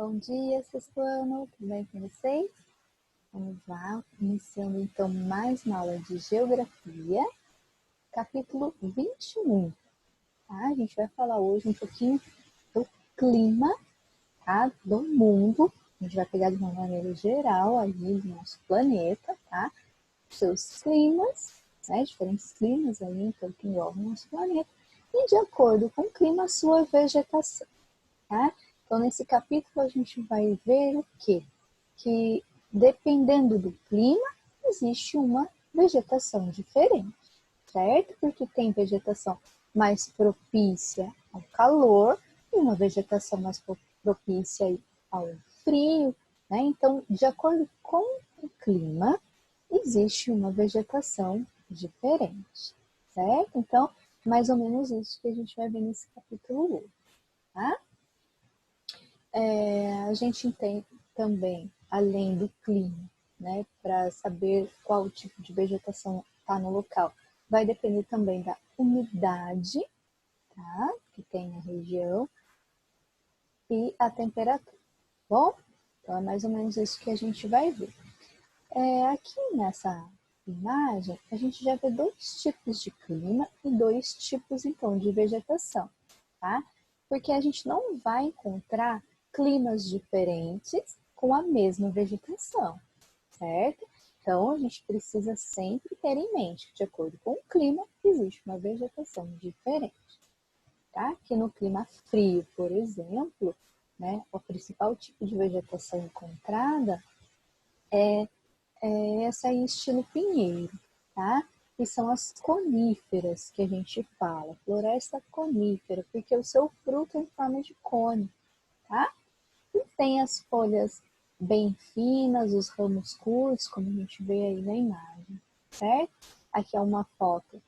Bom dia, sexto ano, tudo bem com vocês? Vamos lá, iniciando então mais uma aula de Geografia, capítulo 21. Tá? A gente vai falar hoje um pouquinho do clima, tá? Do mundo. A gente vai pegar de uma maneira geral aí do nosso planeta, tá? Seus climas, né? Diferentes climas aí, então, que envolvem o nosso planeta. E de acordo com o clima, a sua vegetação, tá? Então, nesse capítulo, a gente vai ver o quê? Que, dependendo do clima, existe uma vegetação diferente, certo? Porque tem vegetação mais propícia ao calor e uma vegetação mais propícia ao frio, né? Então, de acordo com o clima, existe uma vegetação diferente, certo? Então, mais ou menos isso que a gente vai ver nesse capítulo hoje, tá? A gente entende também, além do clima, né, para saber qual tipo de vegetação está no local, vai depender também da umidade, tá, que tem na região, e a temperatura, bom? Então, é mais ou menos isso que a gente vai ver. Aqui nessa imagem, a gente já vê dois tipos de clima e dois tipos, então, de vegetação, tá? Porque a gente não vai encontrar climas diferentes com a mesma vegetação, certo? Então, a gente precisa sempre ter em mente que, de acordo com o clima, existe uma vegetação diferente, tá? Que no clima frio, por exemplo, né, o principal tipo de vegetação encontrada é essa aí, estilo pinheiro, tá? Que são as coníferas que a gente fala, floresta conífera, porque o seu fruto é em forma de cone, tá? E tem as folhas bem finas, os ramos curtos, como a gente vê aí na imagem, certo? Aqui é uma foto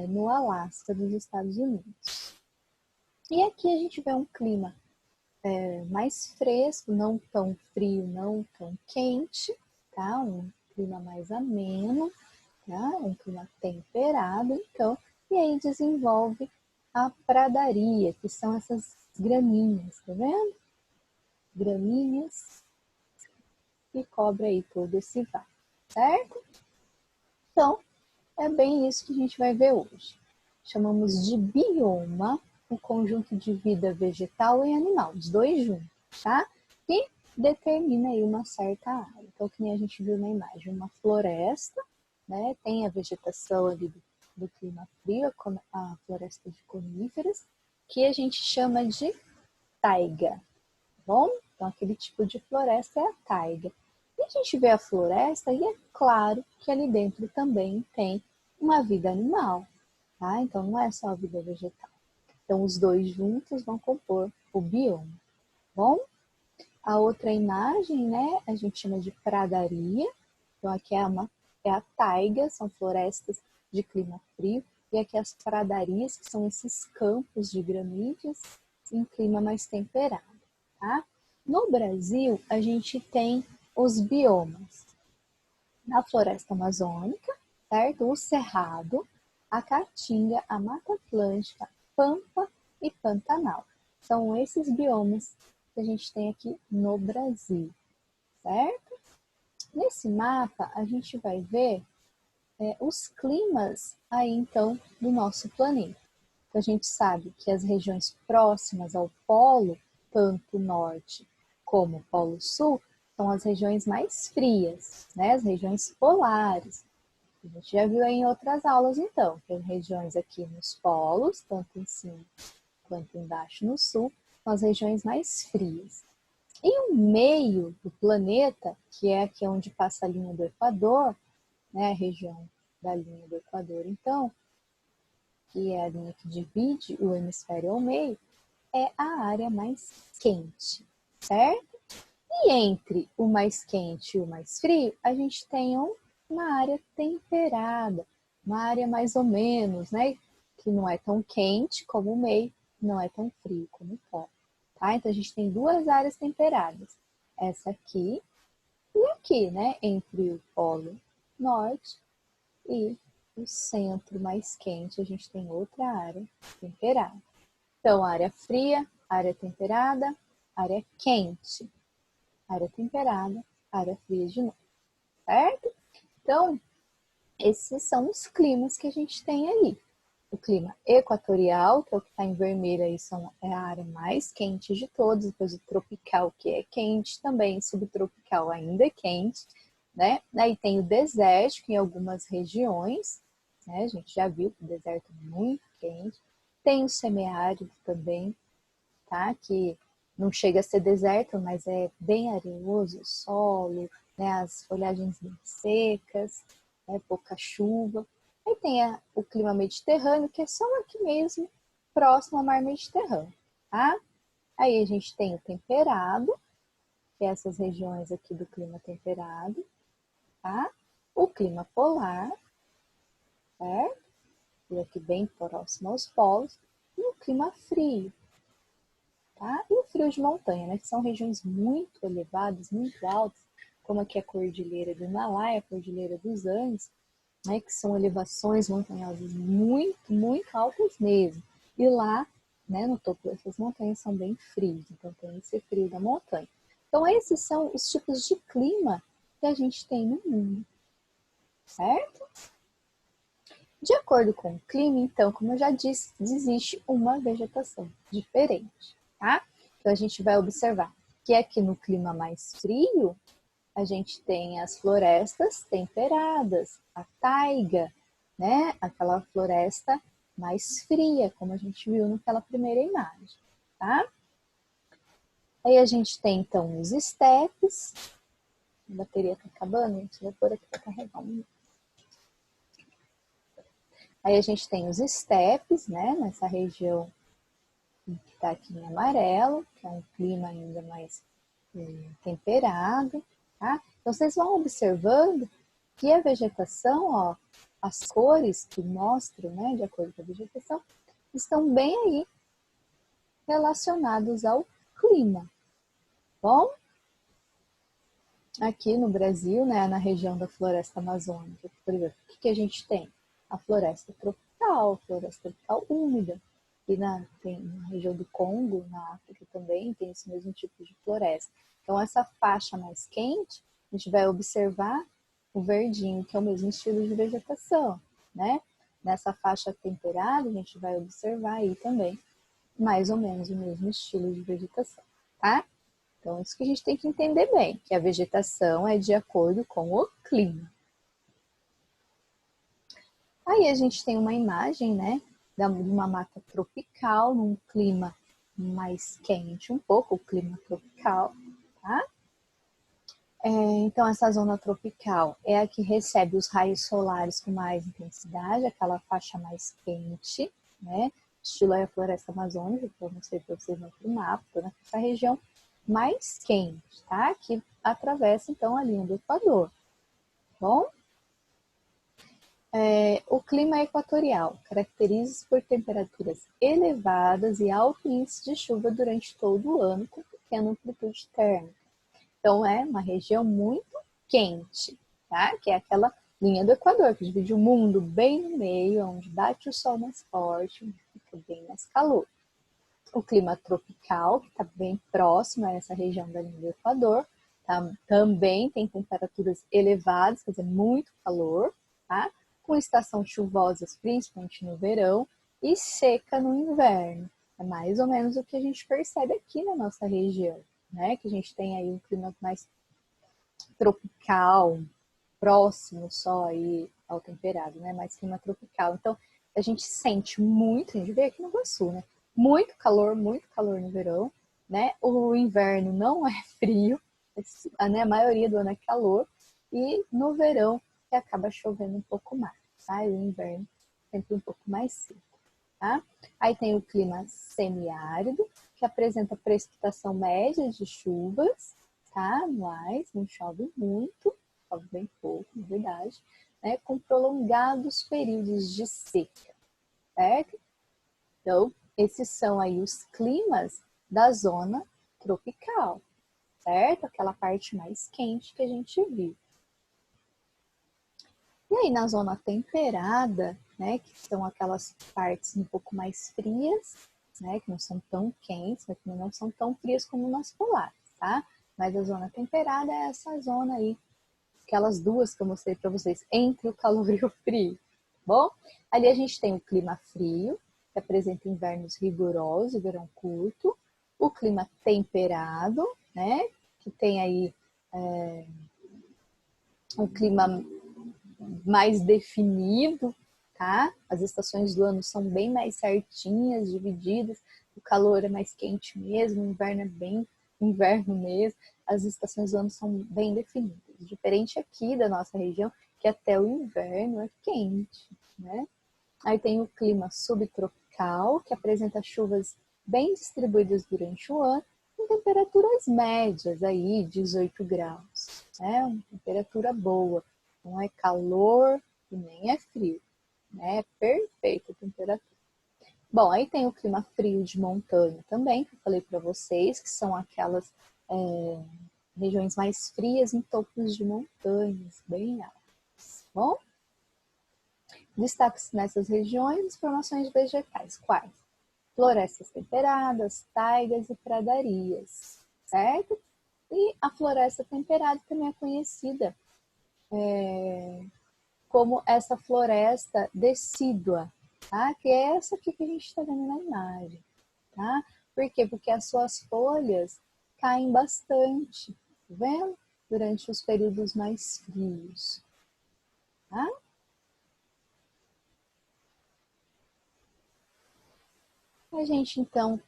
no Alasca, dos Estados Unidos. E aqui a gente vê um clima mais fresco, não tão frio, não tão quente, tá? Um clima mais ameno, tá? Um clima temperado, então, e aí desenvolve a pradaria, que são essas graminhas, tá vendo? Graminhas que cobre aí todo esse vale, certo? Então, é bem isso que a gente vai ver hoje. Chamamos de bioma o conjunto de vida vegetal e animal, os dois juntos, tá? E determina aí uma certa área. Então, que nem a gente viu na imagem, uma floresta, né? Tem a vegetação ali do clima frio, a floresta de coníferas, que a gente chama de taiga, tá bom? Então, aquele tipo de floresta é a taiga. E a gente vê a floresta e é claro que ali dentro também tem uma vida animal, tá? Então, não é só a vida vegetal. Então, os dois juntos vão compor o bioma, bom? A outra imagem, né, a gente chama de pradaria. Então, aqui é a taiga, são florestas de clima frio. E aqui as pradarias, que são esses campos de gramíneas em clima mais temperado, tá? No Brasil, a gente tem os biomas. Na floresta amazônica, certo? O cerrado, a caatinga, a mata atlântica, pampa e pantanal. São esses biomas que a gente tem aqui no Brasil, certo? Nesse mapa, a gente vai ver os climas aí, então, do nosso planeta. Então, a gente sabe que as regiões próximas ao polo, tanto o norte como o polo sul, são as regiões mais frias, né? As regiões polares. A gente já viu aí em outras aulas, então, que as regiões aqui nos polos, tanto em cima quanto embaixo no sul, são as regiões mais frias. E o meio do planeta, que é aqui onde passa a linha do Equador, né, a região da linha do Equador, então, que é a linha que divide o hemisfério ao meio, é a área mais quente, certo? E entre o mais quente e o mais frio, a gente tem uma área temperada, uma área mais ou menos, né? Que não é tão quente como o meio, não é tão frio como o polo. Tá? Então a gente tem duas áreas temperadas. Essa aqui e aqui, né? Entre o polo norte e o centro mais quente, a gente tem outra área temperada. Então, área fria, área temperada, área quente, área temperada, área fria de novo, certo? Então, esses são os climas que a gente tem ali. O clima equatorial, que é o que está em vermelho, aí é a área mais quente de todos, depois o tropical, que é quente também, subtropical ainda é quente, né? Aí tem o desértico em algumas regiões, né? A gente já viu que o deserto é muito quente. Tem o semiárido também, tá? Que não chega a ser deserto, mas é bem arenoso o solo, né? As folhagens bem secas, né? Pouca chuva. Aí tem o clima mediterrâneo, que é só aqui mesmo, próximo ao mar Mediterrâneo, tá? Aí a gente tem o temperado, que é essas regiões aqui do clima temperado, tá? O clima polar, certo? E aqui bem próximo aos polos. E o clima frio, tá? E o frio de montanha, né? Que são regiões muito elevadas, muito altas, como aqui a Cordilheira do Himalaia, a Cordilheira dos Andes, né? Que são elevações montanhosas muito, muito altas mesmo. E lá, né, no topo dessas montanhas são bem frios, então tem esse frio da montanha. Então esses são os tipos de clima que a gente tem no mundo, certo? De acordo com o clima, então, como eu já disse, existe uma vegetação diferente, tá? Então, a gente vai observar que aqui no clima mais frio, a gente tem as florestas temperadas, a taiga, né? Aquela floresta mais fria, como a gente viu naquela primeira imagem, tá? Aí a gente tem, então, os estepes. A bateria tá acabando, gente, vou pôr aqui para carregar um minuto. Aí a gente tem os estepes, né, nessa região que está aqui em amarelo, que é um clima ainda mais temperado, tá? Então vocês vão observando que a vegetação, ó, as cores que mostram, né, de acordo com a vegetação, estão bem aí relacionados ao clima. Bom, aqui no Brasil, né, na região da floresta amazônica, por exemplo, o que a gente tem? A floresta tropical úmida. E tem na região do Congo, na África também, tem esse mesmo tipo de floresta. Então, essa faixa mais quente, a gente vai observar o verdinho, que é o mesmo estilo de vegetação, né? Nessa faixa temperada, a gente vai observar aí também mais ou menos o mesmo estilo de vegetação, tá? Então, isso que a gente tem que entender bem, que a vegetação é de acordo com o clima. Aí a gente tem uma imagem, né, de uma mata tropical, num clima mais quente um pouco, o clima tropical, tá? Então, essa zona tropical é a que recebe os raios solares com mais intensidade, aquela faixa mais quente, né? Estilo aí a floresta amazônica, que eu mostrei para vocês no outro mapa, toda essa região mais quente, tá? Que atravessa, então, a linha do Equador. Bom? O clima equatorial caracteriza-se por temperaturas elevadas e alto índice de chuva durante todo o ano, com pequena amplitude térmica. Então, é uma região muito quente, tá? Que é aquela linha do Equador, que divide o mundo bem no meio, onde bate o sol mais forte, onde fica bem mais calor. O clima tropical, que está bem próximo a essa região da linha do Equador, tá? Também tem temperaturas elevadas, quer dizer, muito calor, tá? Com estação chuvosas, principalmente no verão, e seca no inverno. É mais ou menos o que a gente percebe aqui na nossa região, né? Que a gente tem aí um clima mais tropical, próximo só aí ao temperado, né? Mais clima tropical. Então, a gente sente muito, a gente vê aqui no Iguaçu, né? Muito calor no verão, né? O inverno não é frio, né? A maioria do ano é calor, e no verão que acaba chovendo um pouco mais, tá? E o inverno sempre um pouco mais seco, tá? Aí tem o clima semiárido, que apresenta precipitação média de chuvas, tá? Mas não chove muito, chove bem pouco, na verdade, né? Com prolongados períodos de seca, certo? Então, esses são aí os climas da zona tropical, certo? Aquela parte mais quente que a gente viu. E aí, na zona temperada, né, que são aquelas partes um pouco mais frias, né, que não são tão quentes, mas também não são tão frias como nas polares, tá? Mas a zona temperada é essa zona aí, aquelas duas que eu mostrei para vocês, entre o calor e o frio, tá bom? Ali a gente tem o clima frio, que apresenta invernos rigorosos e verão curto, o clima temperado, né, que tem aí um clima mais definido, tá? As estações do ano são bem mais certinhas, divididas, o calor é mais quente mesmo, o inverno é bem inverno mesmo, as estações do ano são bem definidas. Diferente aqui da nossa região, que até o inverno é quente, né? Aí tem o clima subtropical, que apresenta chuvas bem distribuídas durante o ano, com temperaturas médias, aí 18 graus, né? Uma temperatura boa, não é calor e nem é frio, né? É perfeita a temperatura. Bom, aí tem o clima frio de montanha também, que eu falei para vocês, que são aquelas regiões mais frias em topos de montanhas, bem altas. Bom, destaque nessas regiões as formações vegetais. Quais? Florestas temperadas, taigas e pradarias, certo? E a floresta temperada também é conhecida como essa floresta decídua, tá? Que é essa aqui que a gente está vendo na imagem, tá? Por quê? Porque as suas folhas caem bastante, tá vendo? Durante os períodos mais frios, tá? A gente, então,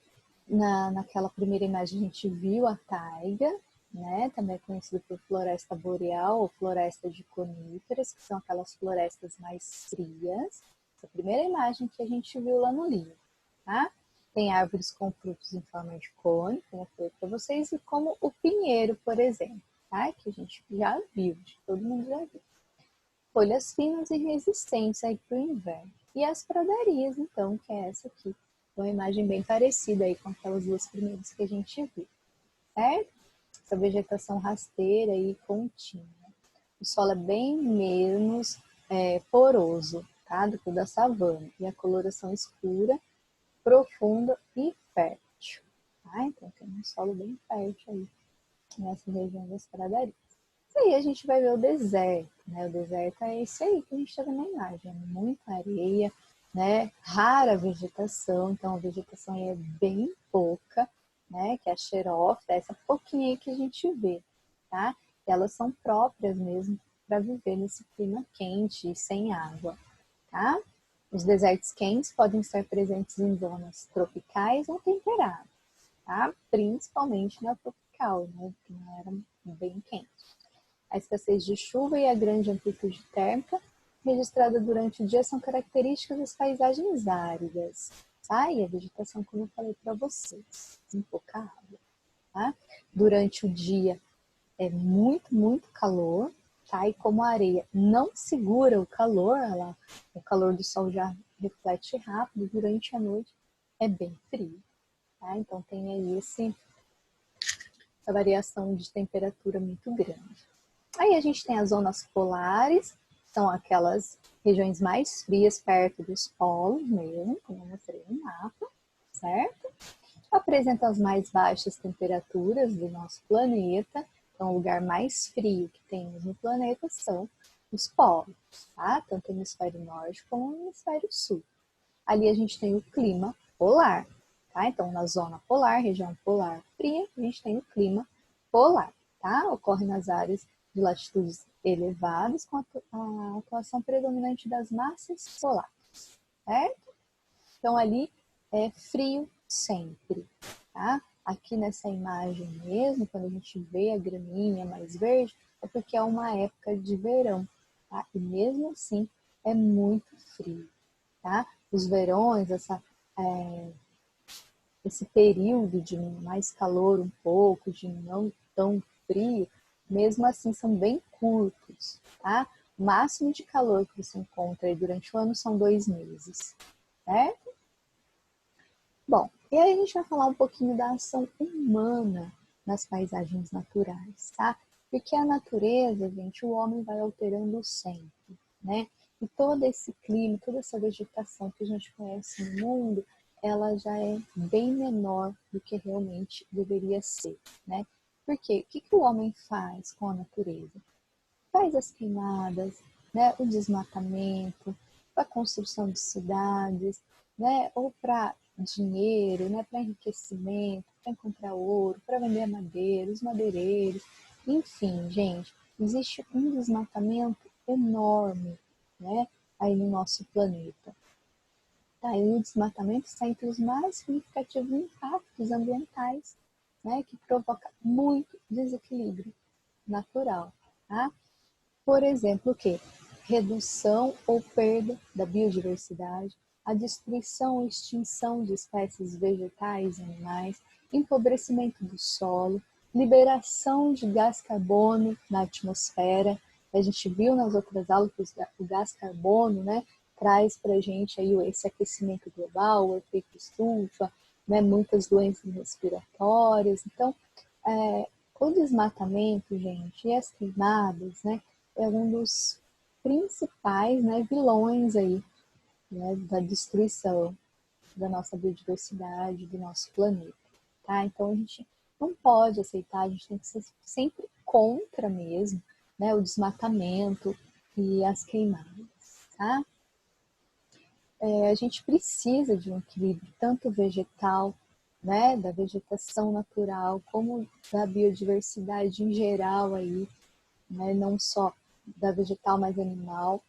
naquela primeira imagem, a gente viu a taiga, né? Também é conhecida por floresta boreal ou floresta de coníferas, que são aquelas florestas mais frias. Essa é a primeira imagem que a gente viu lá no livro, tá? Tem árvores com frutos em forma de cone, como eu falei para vocês, e como o pinheiro, por exemplo, tá? Que a gente já viu, todo mundo já viu. Folhas finas e resistentes aí para o inverno. E as pradarias, então, que é essa aqui. Uma imagem bem parecida aí com aquelas duas primeiras que a gente viu, certo? Essa vegetação rasteira e contínua. O solo é bem menos poroso, tá? Do que o da savana. E a coloração escura, profunda e fértil. Tá? Então tem um solo bem fértil aí nessa região das pradarias. E aí a gente vai ver o deserto, né? O deserto é esse aí que a gente está vendo na imagem, é muita areia, né? Rara vegetação, então a vegetação é bem pouca, né? Que é a xerófita, essa pouquinha aí que a gente vê, tá? E elas são próprias mesmo para viver nesse clima quente e sem água, tá? Os desertos quentes podem estar presentes em zonas tropicais ou temperadas, tá? Principalmente na tropical, né? Que não era bem quente. A escassez de chuva e a grande amplitude térmica registrada durante o dia são características das paisagens áridas, tá? E a vegetação, como eu falei para vocês, tem pouca água, tá? Durante o dia é muito calor, tá? E como a areia não segura o calor, o calor do sol já reflete rápido, durante a noite é bem frio, tá? Então tem aí essa variação de temperatura muito grande. Aí a gente tem as zonas polares, são aquelas regiões mais frias perto dos polos mesmo, como eu mostrei no mapa, certo? Apresenta as mais baixas temperaturas do nosso planeta, então o lugar mais frio que temos no planeta são os polos, tá? Tanto o hemisfério norte como o hemisfério sul. Ali a gente tem o clima polar, tá? Então na zona polar, região polar fria, a gente tem o clima polar, tá? Ocorre nas áreas de latitudes elevadas com a atuação predominante das massas polares, certo? Então ali é frio sempre, tá? Aqui nessa imagem mesmo, quando a gente vê a graminha mais verde, é porque é uma época de verão, tá? E mesmo assim é muito frio, tá? Os verões, esse período de mais calor um pouco, de não tão frio, mesmo assim são bem curtos, tá? O máximo de calor que você encontra aí durante o ano são 2 meses, certo? Bom, e aí a gente vai falar um pouquinho da ação humana nas paisagens naturais, tá? Porque a natureza, gente, o homem vai alterando sempre, né? E todo esse clima, toda essa vegetação que a gente conhece no mundo ela já é bem menor do que realmente deveria ser, né? Porque o que o homem faz com a natureza? Faz as queimadas, né? O desmatamento, a construção de cidades, né? Ou para dinheiro, né? Para enriquecimento, para encontrar ouro, para vender madeira, os madeireiros, enfim, gente, existe um desmatamento enorme, né? Aí no nosso planeta. Aí o desmatamento está entre os mais significativos impactos ambientais, né, que provoca muito desequilíbrio natural. Tá? Por exemplo, o quê? Redução ou perda da biodiversidade, a destruição ou extinção de espécies vegetais e animais, empobrecimento do solo, liberação de gás carbono na atmosfera. A gente viu nas outras aulas que o gás carbono, né, traz para a gente aí esse aquecimento global, o efeito estufa, né, muitas doenças respiratórias. Então, o desmatamento, gente, e as queimadas, né, é um dos principais, né, vilões aí, né, da destruição da nossa biodiversidade, do nosso planeta, tá? Então a gente não pode aceitar, a gente tem que ser sempre contra mesmo, né, o desmatamento e as queimadas, tá? A gente precisa de um equilíbrio tanto vegetal, né, da vegetação natural, como da biodiversidade em geral aí, né, não só da vegetal, mas animal,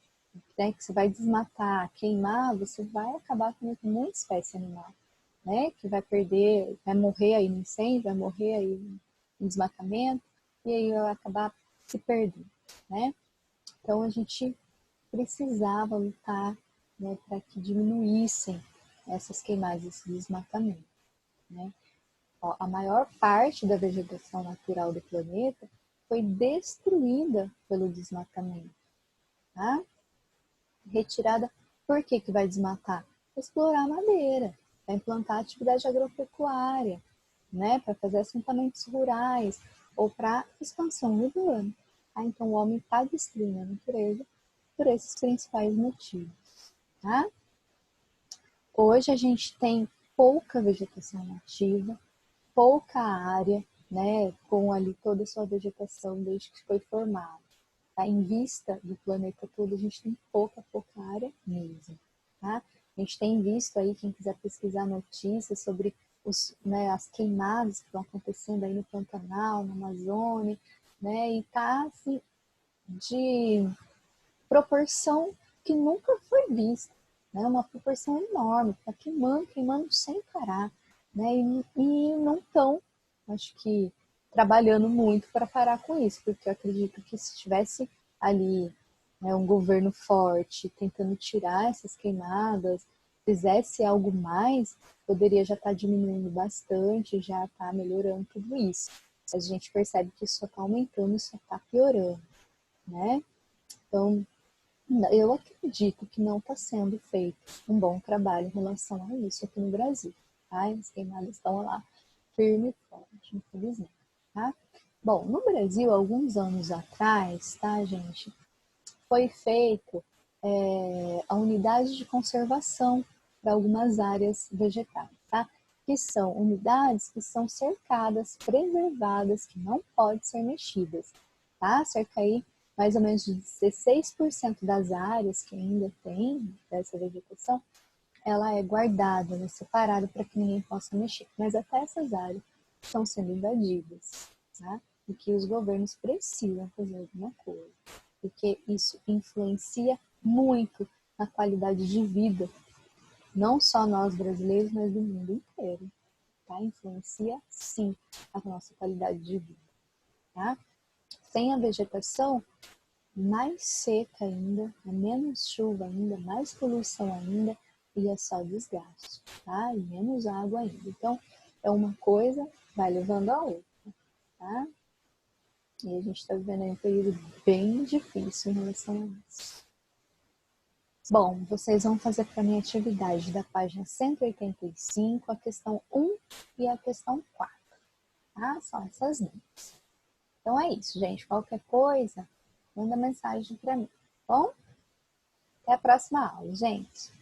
né, que você vai desmatar, queimar, você vai acabar com muita espécie animal, né, que vai perder, vai morrer aí no incêndio, vai morrer aí no desmatamento, e aí vai acabar se perdendo, né? Então a gente precisava lutar, né, para que diminuíssem essas queimadas, esse desmatamento, né? Ó, a maior parte da vegetação natural do planeta foi destruída pelo desmatamento, tá? Retirada, por que vai desmatar? Para explorar madeira, para implantar atividade agropecuária, né? Para fazer assentamentos rurais ou para expansão urbana. Ah, então o homem está destruindo a natureza por esses principais motivos, tá? Hoje a gente tem pouca vegetação nativa, pouca área, né, com ali toda a sua vegetação desde que foi formada. Tá? Em vista do planeta todo, a gente tem pouca área mesmo. Tá? A gente tem visto aí, quem quiser pesquisar notícias sobre né, as queimadas que estão acontecendo aí no Pantanal, na Amazônia, né, e tá assim, de proporção que nunca foi vista, né? Uma proporção enorme, está queimando, queimando sem parar, né? E não estão, acho que, trabalhando muito para parar com isso, porque eu acredito que se tivesse ali, né, um governo forte tentando tirar essas queimadas, fizesse algo mais, poderia já estar diminuindo bastante, já estar melhorando tudo isso. Mas a gente percebe que isso só está aumentando, só está piorando, né? Então, eu acredito que não está sendo feito um bom trabalho em relação a isso aqui no Brasil. Tá? As queimadas estão lá firme e forte, infelizmente. Tá? Bom, no Brasil, alguns anos atrás, tá, gente, foi feito a unidade de conservação para algumas áreas vegetais, tá? Que são unidades que são cercadas, preservadas, que não podem ser mexidas, tá? Cerca aí mais ou menos de 16% das áreas que ainda tem dessa vegetação, ela é guardada, né, separada para que ninguém possa mexer. Mas até essas áreas estão sendo invadidas, tá? E que os governos precisam fazer alguma coisa, porque isso influencia muito na qualidade de vida, não só nós brasileiros, mas do mundo inteiro, tá? Influencia sim a nossa qualidade de vida, tá? Sem a vegetação, mais seca ainda, menos chuva ainda, mais poluição ainda, e é só desgaste, tá? E menos água ainda. Então, é uma coisa vai levando a outra, tá? E a gente está vivendo aí um período bem difícil em relação a isso. Bom, vocês vão fazer para mim a atividade da página 185, a questão 1 e a questão 4, tá? São essas linhas. Então é isso, gente. Qualquer coisa, manda mensagem para mim, tá bom? Até a próxima aula, gente!